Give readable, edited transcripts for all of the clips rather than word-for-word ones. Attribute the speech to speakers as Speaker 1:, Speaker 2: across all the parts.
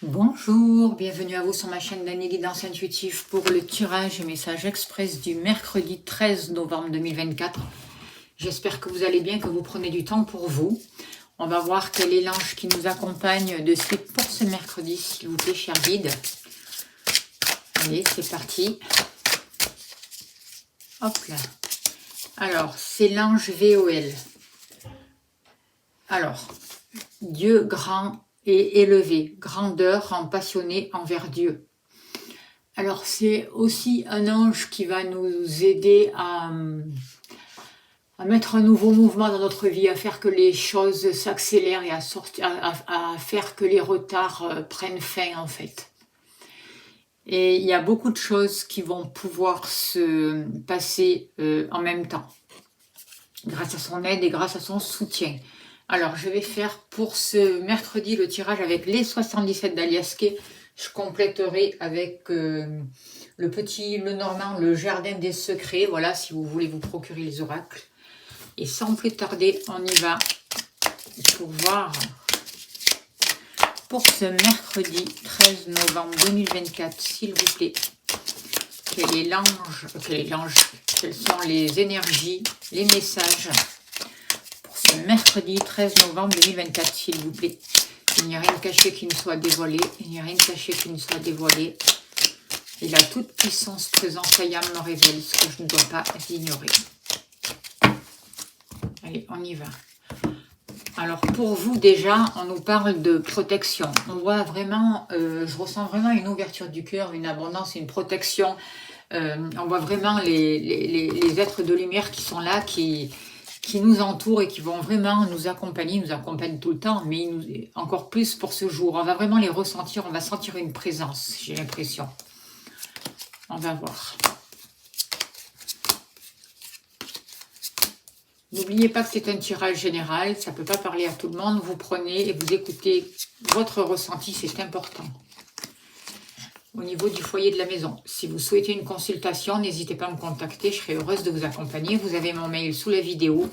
Speaker 1: Bonjour, bienvenue à vous sur ma chaîne d'Annie Guidance Intuitive pour le tirage et message express du mercredi 13 novembre 2024. J'espère que vous allez bien, que vous prenez du temps pour vous. On va voir quel est l'ange qui nous accompagne de suite pour ce mercredi, s'il vous plaît, cher guide. Allez, c'est parti. Hop là. Alors, c'est l'ange VOL. Alors, Dieu grand et élevé, grandeur rend passionné envers Dieu. Alors c'est aussi un ange qui va nous aider à mettre un nouveau mouvement dans notre vie, à faire que les choses s'accélèrent et à faire que les retards prennent fin en fait. Et il y a beaucoup de choses qui vont pouvoir se passer en même temps, grâce à son aide et grâce à son soutien. Alors, je vais faire pour ce mercredi le tirage avec les 77 d'Aliasqué. Je compléterai avec le normand, le jardin des secrets. Voilà, si vous voulez vous procurer les oracles. Et sans plus tarder, on y va pour voir pour ce mercredi 13 novembre 2024, s'il vous plaît. Quelles sont les énergies, les messages mercredi 13 novembre 2024, s'il vous plaît. Il n'y a rien de caché qui ne soit dévoilé. Il n'y a rien de caché qui ne soit dévoilé. Et la toute puissance présente, Ayam me révèle ce que je ne dois pas ignorer. Allez, on y va. Alors, pour vous, déjà, on nous parle de protection. On voit vraiment, je ressens vraiment une ouverture du cœur, une abondance, une protection. On voit vraiment les êtres de lumière qui sont là, qui nous entourent et qui vont vraiment nous accompagner, nous accompagnent tout le temps, mais encore plus pour ce jour. On va vraiment les ressentir, on va sentir une présence, j'ai l'impression. On va voir. N'oubliez pas que c'est un tirage général, ça ne peut pas parler à tout le monde. Vous prenez et vous écoutez votre ressenti, c'est important. Au niveau du foyer de la maison, si vous souhaitez une consultation, n'hésitez pas à me contacter, je serai heureuse de vous accompagner. Vous avez mon mail sous la vidéo.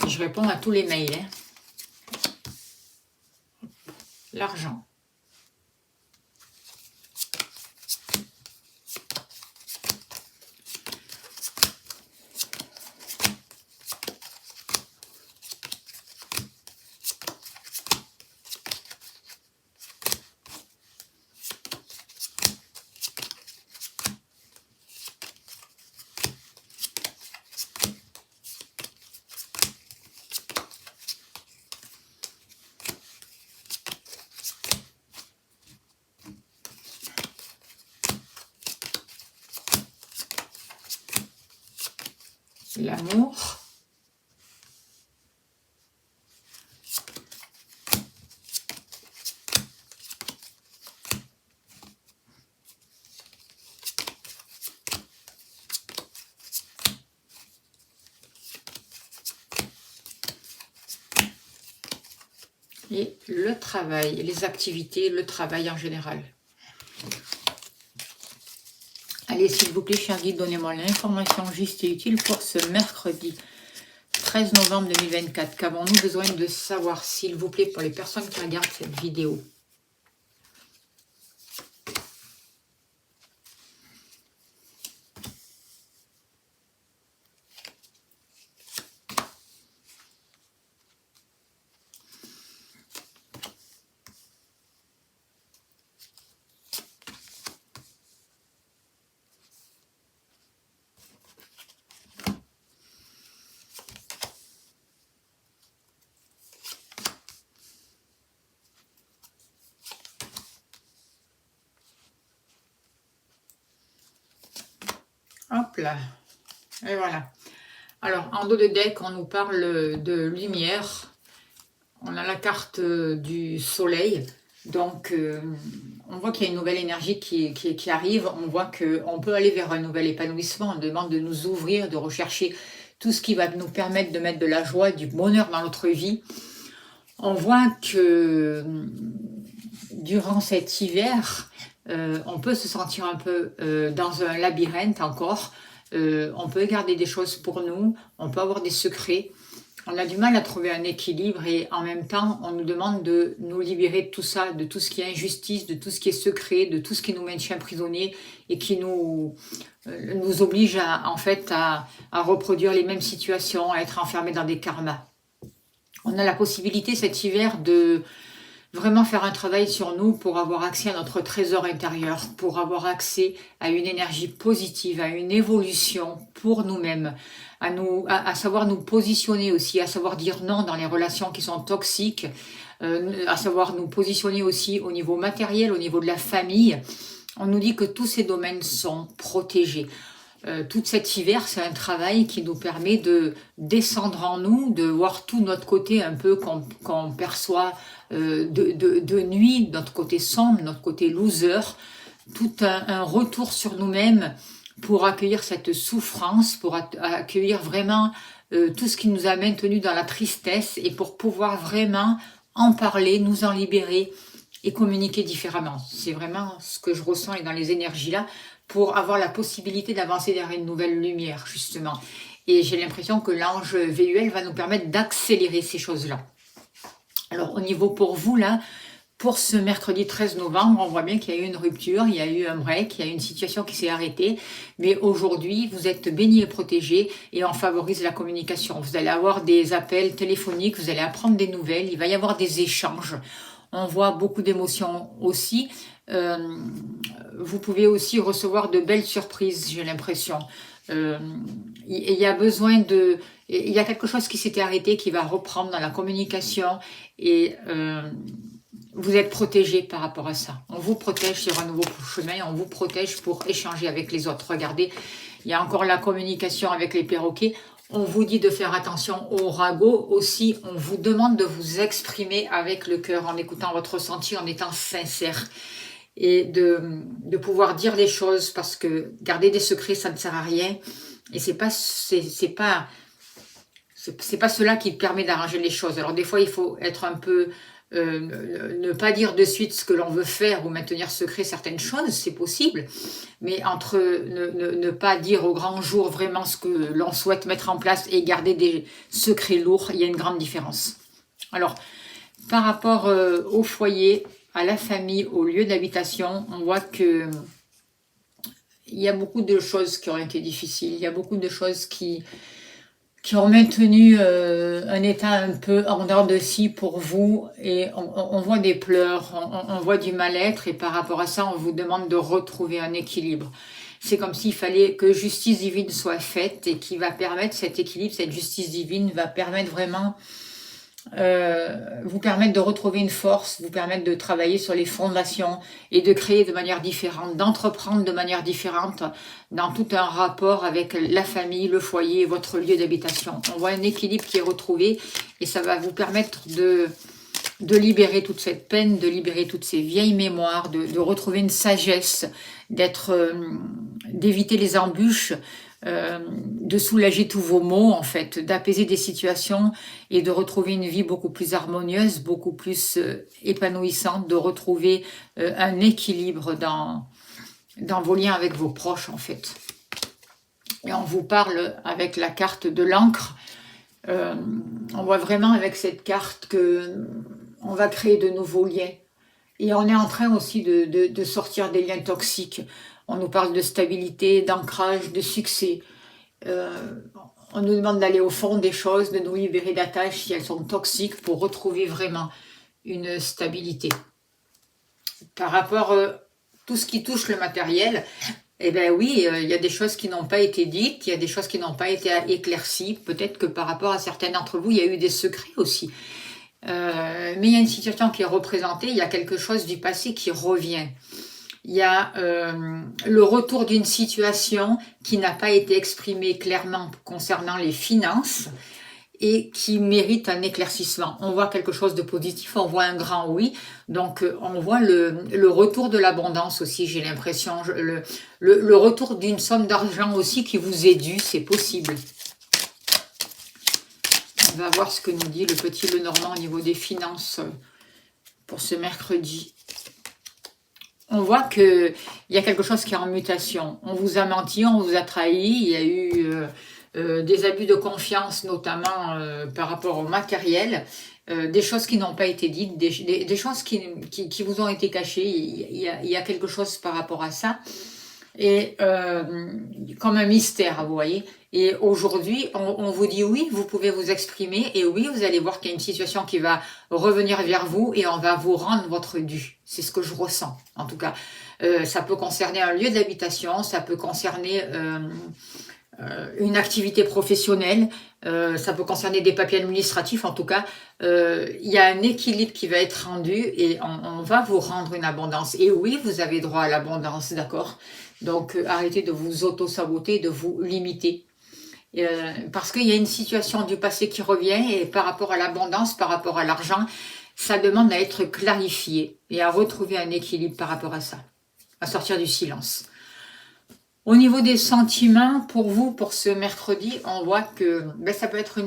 Speaker 1: Je réponds à tous les mails. L'argent. L'amour. Et le travail, les activités, le travail en général. Allez, s'il vous plaît, cher guide, donnez-moi l'information juste et utile pour ce mercredi 13 novembre 2024. Qu'avons-nous besoin de savoir, s'il vous plaît, pour les personnes qui regardent cette vidéo? Hop là. Et voilà. Alors, en dos de deck, on nous parle de lumière. On a la carte du soleil. Donc, on voit qu'il y a une nouvelle énergie qui arrive. On voit qu'on peut aller vers un nouvel épanouissement. On demande de nous ouvrir, de rechercher tout ce qui va nous permettre de mettre de la joie, du bonheur dans notre vie. On voit que durant cet hiver, on peut se sentir un peu dans un labyrinthe encore. On peut garder des choses pour nous, on peut avoir des secrets. On a du mal à trouver un équilibre et en même temps, on nous demande de nous libérer de tout ça, de tout ce qui est injustice, de tout ce qui est secret, de tout ce qui nous maintient prisonniers et qui nous oblige en fait à reproduire les mêmes situations, à être enfermés dans des karmas. On a la possibilité cet hiver de vraiment faire un travail sur nous pour avoir accès à notre trésor intérieur, pour avoir accès à une énergie positive, à une évolution pour nous-mêmes, à savoir nous positionner aussi, à savoir dire non dans les relations qui sont toxiques, à savoir nous positionner aussi au niveau matériel, au niveau de la famille. On nous dit que tous ces domaines sont protégés. Tout cet hiver, c'est un travail qui nous permet de descendre en nous, de voir tout notre côté un peu qu'on perçoit de nuit, notre côté sombre, notre côté loser, tout un retour sur nous-mêmes pour accueillir cette souffrance, pour accueillir vraiment tout ce qui nous a maintenus dans la tristesse et pour pouvoir vraiment en parler, nous en libérer et communiquer différemment. C'est vraiment ce que je ressens et dans les énergies là, pour avoir la possibilité d'avancer vers une nouvelle lumière, justement. Et j'ai l'impression que l'ange VUL va nous permettre d'accélérer ces choses-là. Alors, au niveau pour vous, là, pour ce mercredi 13 novembre, on voit bien qu'il y a eu une rupture, il y a eu un break, il y a eu une situation qui s'est arrêtée. Mais aujourd'hui, vous êtes bénis et protégés et on favorise la communication. Vous allez avoir des appels téléphoniques, vous allez apprendre des nouvelles, il va y avoir des échanges. On voit beaucoup d'émotions aussi. Vous pouvez aussi recevoir de belles surprises, j'ai l'impression. Il y a besoin de... Il y a quelque chose qui s'était arrêté, qui va reprendre dans la communication et vous êtes protégé par rapport à ça. On vous protège sur un nouveau chemin, on vous protège pour échanger avec les autres. Regardez, il y a encore la communication avec les perroquets. On vous dit de faire attention aux ragots. Aussi, on vous demande de vous exprimer avec le cœur, en écoutant votre ressenti, en étant sincère. Et de pouvoir dire les choses, parce que garder des secrets, ça ne sert à rien. Et c'est pas cela qui permet d'arranger les choses. Alors des fois, il faut être un peu... ne pas dire de suite ce que l'on veut faire ou maintenir secret certaines choses, c'est possible, mais entre ne pas dire au grand jour vraiment ce que l'on souhaite mettre en place et garder des secrets lourds, il y a une grande différence. Alors, par rapport au foyer, à la famille, au lieu d'habitation, on voit que il y a beaucoup de choses qui ont été difficiles, il y a beaucoup de choses qui ont maintenu un état un peu en dehors de scie pour vous et on voit des pleurs, on voit du mal-être et par rapport à ça, on vous demande de retrouver un équilibre. C'est comme s'il fallait que justice divine soit faite et qui va permettre cet équilibre, cette justice divine va permettre vraiment vous permettre de retrouver une force, vous permettre de travailler sur les fondations et de créer de manière différente, d'entreprendre de manière différente dans tout un rapport avec la famille, le foyer et votre lieu d'habitation. On voit un équilibre qui est retrouvé et ça va vous permettre de libérer toute cette peine, de libérer toutes ces vieilles mémoires, de retrouver une sagesse, d'éviter les embûches, de soulager tous vos maux en fait, d'apaiser des situations et de retrouver une vie beaucoup plus harmonieuse, beaucoup plus épanouissante, de retrouver un équilibre dans vos liens avec vos proches en fait. Et on vous parle avec la carte de l'encre. On voit vraiment avec cette carte que on va créer de nouveaux liens. Et on est en train aussi de sortir des liens toxiques. On nous parle de stabilité, d'ancrage, de succès. On nous demande d'aller au fond des choses, de nous libérer d'attaches si elles sont toxiques pour retrouver vraiment une stabilité. Par rapport à tout ce qui touche le matériel, eh bien oui, il y a des choses qui n'ont pas été dites, il y a des choses qui n'ont pas été éclaircies. Peut-être que par rapport à certains d'entre vous, il y a eu des secrets aussi. Mais il y a une situation qui est représentée, il y a quelque chose du passé qui revient. Il y a le retour d'une situation qui n'a pas été exprimée clairement concernant les finances et qui mérite un éclaircissement. On voit quelque chose de positif, on voit un grand oui. Donc on voit le retour de l'abondance aussi, j'ai l'impression. Le retour d'une somme d'argent aussi qui vous est due, c'est possible. On va voir ce que nous dit le petit Lenormand au niveau des finances pour ce mercredi. On voit qu'il y a quelque chose qui est en mutation. On vous a menti, on vous a trahi, il y a eu des abus de confiance, notamment par rapport au matériel, des choses qui n'ont pas été dites, des choses qui vous ont été cachées. Il y a quelque chose par rapport à ça. Et comme un mystère, vous voyez. Et aujourd'hui, on vous dit oui, vous pouvez vous exprimer, et oui, vous allez voir qu'il y a une situation qui va revenir vers vous, et on va vous rendre votre dû. C'est ce que je ressens, en tout cas. Ça peut concerner un lieu d'habitation, ça peut concerner une activité professionnelle, ça peut concerner des papiers administratifs, en tout cas. Il y a un équilibre qui va être rendu, et on va vous rendre une abondance. Et oui, vous avez droit à l'abondance, d'accord ? Donc, arrêtez de vous auto-saboter, de vous limiter. Parce qu'il y a une situation du passé qui revient, et par rapport à l'abondance, par rapport à l'argent, ça demande à être clarifié et à retrouver un équilibre par rapport à ça, à sortir du silence. Au niveau des sentiments, pour vous, pour ce mercredi, on voit que ça peut être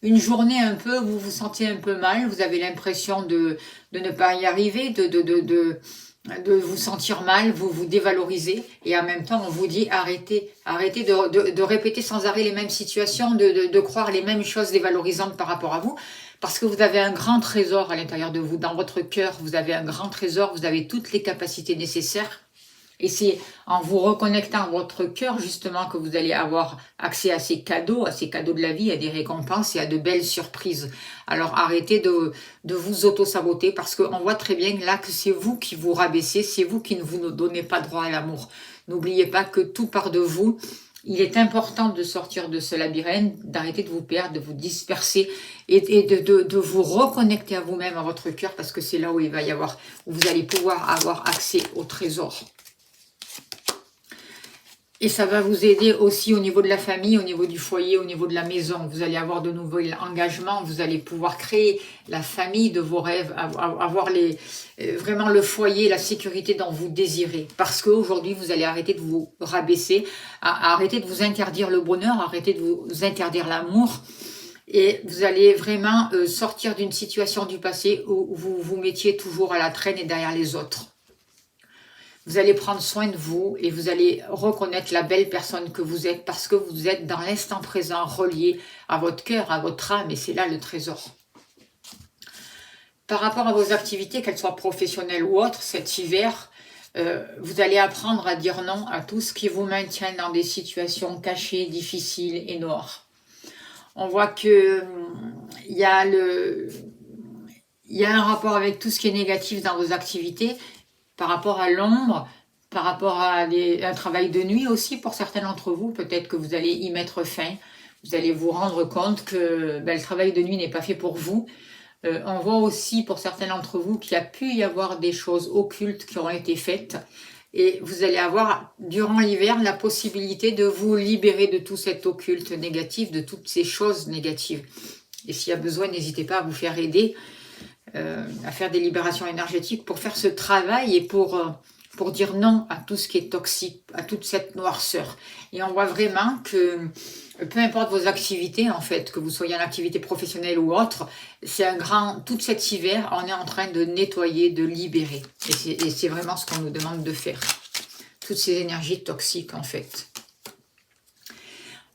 Speaker 1: une journée un peu où vous vous sentez un peu mal, vous avez l'impression de ne pas y arriver, de vous sentir mal, vous vous dévalorisez, et en même temps on vous dit arrêtez de répéter sans arrêt les mêmes situations, de croire les mêmes choses dévalorisantes par rapport à vous, parce que vous avez un grand trésor à l'intérieur de vous, dans votre cœur, vous avez un grand trésor, vous avez toutes les capacités nécessaires. Et c'est en vous reconnectant à votre cœur, justement, que vous allez avoir accès à ces cadeaux de la vie, à des récompenses et à de belles surprises. Alors arrêtez de vous auto-saboter, parce qu'on voit très bien là que c'est vous qui vous rabaissez, c'est vous qui ne vous donnez pas droit à l'amour. N'oubliez pas que tout part de vous. Il est important de sortir de ce labyrinthe, d'arrêter de vous perdre, de vous disperser, et de vous reconnecter à vous-même, à votre cœur, parce que c'est là où où vous allez pouvoir avoir accès au trésor. Et ça va vous aider aussi au niveau de la famille, au niveau du foyer, au niveau de la maison. Vous allez avoir de nouveaux engagements, vous allez pouvoir créer la famille de vos rêves, avoir vraiment le foyer, la sécurité dont vous désirez. Parce qu'aujourd'hui, vous allez arrêter de vous rabaisser, arrêter de vous interdire le bonheur, arrêter de vous interdire l'amour. Et vous allez vraiment sortir d'une situation du passé où vous vous mettiez toujours à la traîne et derrière les autres. Vous allez prendre soin de vous, et vous allez reconnaître la belle personne que vous êtes, parce que vous êtes dans l'instant présent, relié à votre cœur, à votre âme, et c'est là le trésor. Par rapport à vos activités, qu'elles soient professionnelles ou autres, cet hiver, vous allez apprendre à dire non à tout ce qui vous maintient dans des situations cachées, difficiles et noires. On voit que il y a un rapport avec tout ce qui est négatif dans vos activités, par rapport à l'ombre, par rapport à un travail de nuit aussi pour certains d'entre vous. Peut-être que vous allez y mettre fin. Vous allez vous rendre compte que le travail de nuit n'est pas fait pour vous. On voit aussi pour certains d'entre vous qu'il y a pu y avoir des choses occultes qui ont été faites. Et vous allez avoir, durant l'hiver, la possibilité de vous libérer de tout cet occulte négatif, de toutes ces choses négatives. Et s'il y a besoin, n'hésitez pas à vous faire aider, à faire des libérations énergétiques pour faire ce travail et pour dire non à tout ce qui est toxique, à toute cette noirceur. Et on voit vraiment que peu importe vos activités, en fait, que vous soyez en activité professionnelle ou autre, tout cet hiver, on est en train de nettoyer, de libérer. Et c'est vraiment ce qu'on nous demande de faire. Toutes ces énergies toxiques, en fait.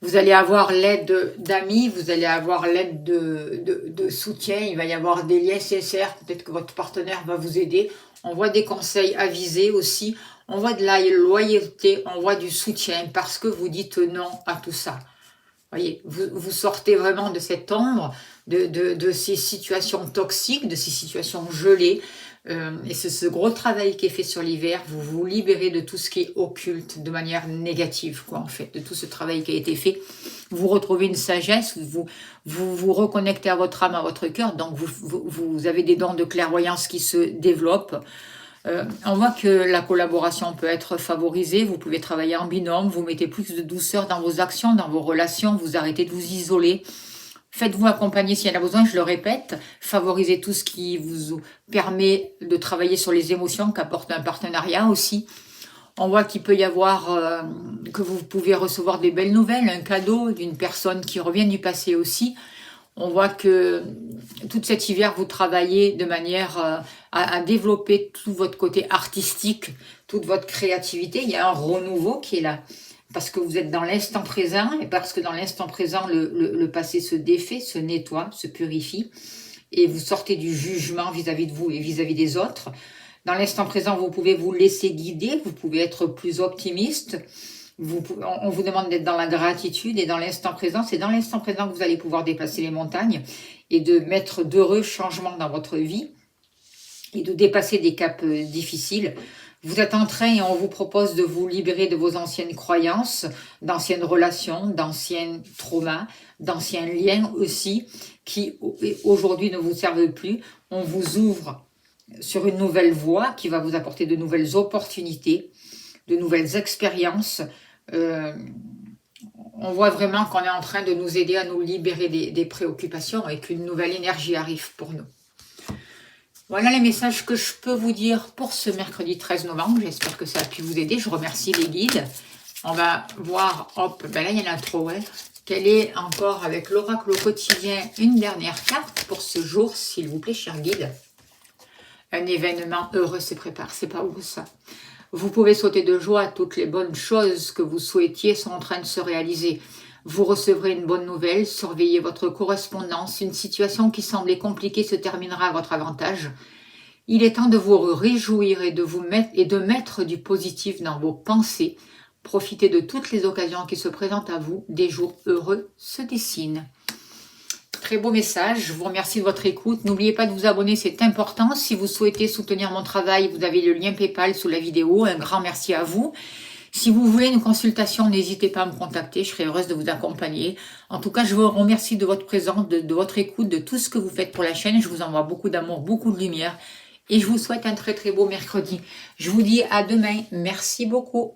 Speaker 1: Vous allez avoir l'aide d'amis, vous allez avoir l'aide de soutien, il va y avoir des liens sincères, peut-être que votre partenaire va vous aider. On voit des conseils avisés aussi, on voit de la loyauté, on voit du soutien, parce que vous dites non à tout ça. Voyez, vous sortez vraiment de cette ombre, de ces situations toxiques, de ces situations gelées. Et c'est ce gros travail qui est fait sur l'hiver. Vous vous libérez de tout ce qui est occulte de manière négative, quoi, en fait, de tout ce travail qui a été fait. Vous retrouvez une sagesse, vous reconnectez à votre âme, à votre cœur. Donc vous avez des dons de clairvoyance qui se développent. On voit que la collaboration peut être favorisée, vous pouvez travailler en binôme, vous mettez plus de douceur dans vos actions, dans vos relations, vous arrêtez de vous isoler. Faites-vous accompagner s'il y en a besoin, je le répète. Favorisez tout ce qui vous permet de travailler sur les émotions qu'apporte un partenariat aussi. On voit qu'il peut y avoir, que vous pouvez recevoir des belles nouvelles, un cadeau d'une personne qui revient du passé aussi. On voit que tout cet hiver, vous travaillez de manière à développer tout votre côté artistique, toute votre créativité. Il y a un renouveau qui est là. parce que vous êtes dans l'instant présent, et parce que dans l'instant présent, le passé se défait, se nettoie, se purifie, et vous sortez du jugement vis-à-vis de vous et vis-à-vis des autres. Dans l'instant présent, vous pouvez vous laisser guider, vous pouvez être plus optimiste, on vous demande d'être dans la gratitude, et dans l'instant présent, c'est dans l'instant présent que vous allez pouvoir déplacer les montagnes, et de mettre d'heureux changements dans votre vie, et de dépasser des caps difficiles. Vous êtes en train et on vous propose de vous libérer de vos anciennes croyances, d'anciennes relations, d'anciens traumas, d'anciens liens aussi, qui aujourd'hui ne vous servent plus. On vous ouvre sur une nouvelle voie qui va vous apporter de nouvelles opportunités, de nouvelles expériences. On voit vraiment qu'on est en train de nous aider à nous libérer des préoccupations et qu'une nouvelle énergie arrive pour nous. Voilà les messages que je peux vous dire pour ce mercredi 13 novembre. J'espère que ça a pu vous aider. Je remercie les guides. On va voir, hop, ben là il y en a trop, ouais. Quelle est encore avec l'oracle au quotidien une dernière carte pour ce jour, s'il vous plaît, chers guides. Un événement heureux se prépare, c'est pas où ça? Vous pouvez sauter de joie, toutes les bonnes choses que vous souhaitiez sont en train de se réaliser. Vous recevrez une bonne nouvelle, surveillez votre correspondance, une situation qui semblait compliquée se terminera à votre avantage. Il est temps de vous réjouir et de mettre du positif dans vos pensées. Profitez de toutes les occasions qui se présentent à vous, des jours heureux se dessinent. Très beau message, je vous remercie de votre écoute. N'oubliez pas de vous abonner, c'est important. Si vous souhaitez soutenir mon travail, vous avez le lien PayPal sous la vidéo. Un grand merci à vous. Si vous voulez une consultation, n'hésitez pas à me contacter, je serai heureuse de vous accompagner. En tout cas, je vous remercie de votre présence, de votre écoute, de tout ce que vous faites pour la chaîne. Je vous envoie beaucoup d'amour, beaucoup de lumière et je vous souhaite un très très beau mercredi. Je vous dis à demain. Merci beaucoup.